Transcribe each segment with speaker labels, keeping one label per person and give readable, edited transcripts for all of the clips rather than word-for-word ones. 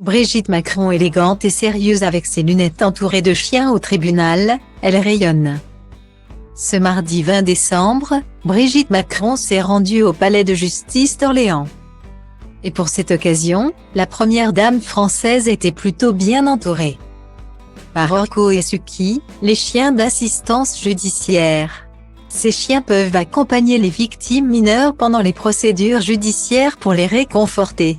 Speaker 1: Brigitte Macron élégante et sérieuse avec ses lunettes entourée de chiens au tribunal, elle rayonne. Ce mardi 20 décembre, Brigitte Macron s'est rendue au palais de justice d'Orléans. Et pour cette occasion, la première dame française était plutôt bien entourée. Par Orko et Suki, les chiens d'assistance judiciaire. Ces chiens peuvent accompagner les victimes mineures pendant les procédures judiciaires pour les réconforter.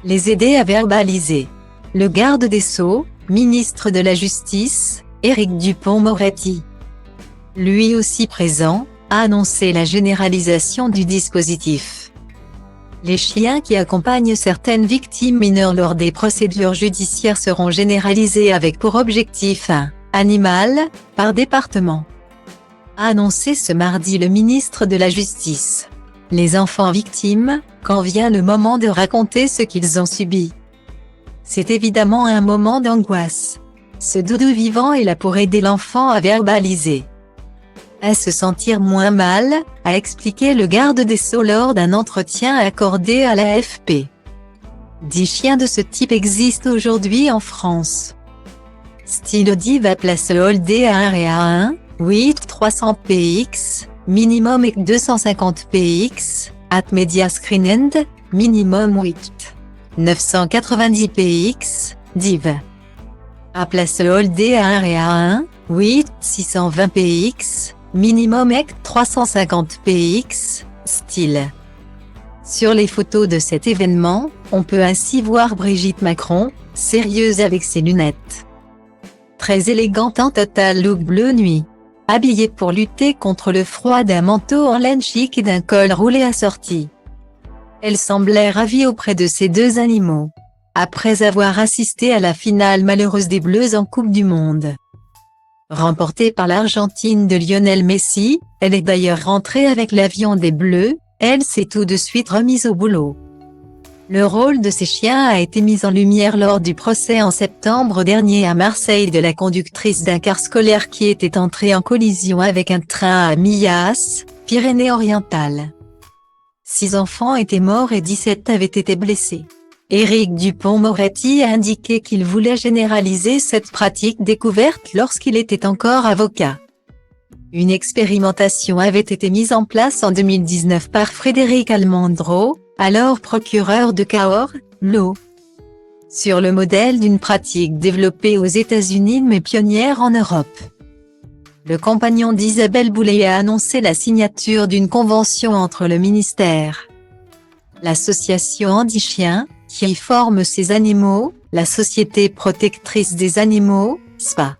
Speaker 1: Les aider à verbaliser. Le garde des Sceaux, ministre de la Justice, Éric Dupond-Moretti, lui aussi présent, a annoncé la généralisation du dispositif. Les chiens qui accompagnent certaines victimes mineures lors des procédures judiciaires seront généralisés avec pour objectif un animal par département, a annoncé ce mardi le ministre de la Justice. Les enfants victimes, quand vient le moment de raconter ce qu'ils ont subi. C'est évidemment un moment d'angoisse. Ce doudou vivant est là pour aider l'enfant à verbaliser, à se sentir moins mal, a expliqué le garde des Sceaux lors d'un entretien accordé à l'AFP. 10 chiens de ce type existent aujourd'hui en France. Style Diva Place Holdé à 1 et à 1, 8 300 px, minimum et 250 px, at Media Screen End, minimum 8 990 px, div. À Place Holdé à 1 et à 1, 8 620 px, minimum et 350 px, style. Sur les photos de cet événement, on peut ainsi voir Brigitte Macron, sérieuse avec ses lunettes. Très élégante en total look bleu nuit. Habillée pour lutter contre le froid d'un manteau en laine chic et d'un col roulé assorti. Elle semblait ravie auprès de ces deux animaux. Après avoir assisté à la finale malheureuse des Bleus en Coupe du Monde, remportée par l'Argentine de Lionel Messi, elle est d'ailleurs rentrée avec l'avion des Bleus, elle s'est tout de suite remise au boulot. Le rôle de ces chiens a été mis en lumière lors du procès en septembre dernier à Marseille de la conductrice d'un car scolaire qui était entrée en collision avec un train à Millas, Pyrénées-Orientales. 6 enfants étaient morts et 17 avaient été blessés. Éric Dupond-Moretti a indiqué qu'il voulait généraliser cette pratique découverte lorsqu'il était encore avocat. Une expérimentation avait été mise en place en 2019 par Frédéric Almendro, alors procureur de Cahors, l'eau, sur le modèle d'une pratique développée aux États-Unis mais pionnière en Europe. Le compagnon d'Isabelle Boulay a annoncé la signature d'une convention entre le ministère, l'association Handi-Chiens, qui forme ces animaux, la Société protectrice des animaux, SPA,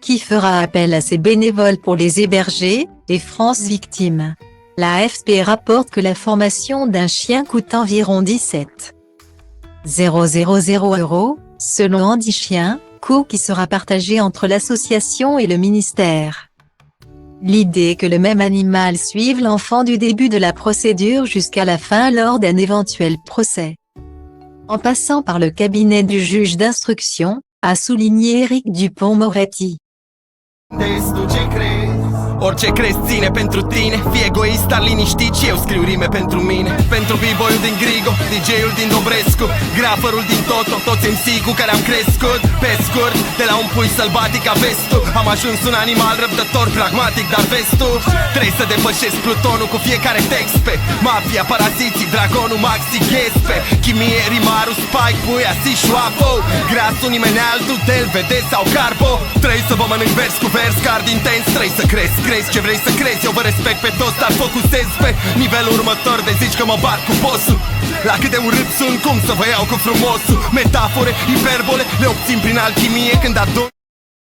Speaker 1: qui fera appel à ses bénévoles pour les héberger, et France Victimes. La AFP rapporte que la formation d'un chien coûte environ 17 000 €, selon Handi-Chiens, coût qui sera partagé entre l'association et le ministère. L'idée que le même animal suive l'enfant du début de la procédure jusqu'à la fin lors d'un éventuel procès, en passant par le cabinet du juge d'instruction, a souligné Éric Dupond-Moretti.
Speaker 2: Orice crezi ține pentru tine. Fii egoist, dar liniștit și eu scriu rime pentru mine. Pentru b-boyul din Grigo, DJ-ul din Dobrescu, graferul din Toto, toți MC cu care am crescut. Pe scurt, de la un pui sălbatic a vestul, am ajuns un animal răbdător, pragmatic, dar vestul. Trebuie să depășesc plutonul cu fiecare text pe mafia, paraziții, dragonul, maxi, ghespe, chimie, rimarul, spike, puia, si, șoapo, grasul, nimeni altul, del, vede sau carbo. Trebuie să vă mănânc vers cu vers, card intens, trebuie să cresc. Crezi ce vrei să crezi, eu vă respect pe toți, dar focusez pe nivelul următor de zici că mă bat cu bossul. La cât de urât sunt, cum să vă iau cu frumosul. Metafore, hiperbole, le obțin prin alchimie când adun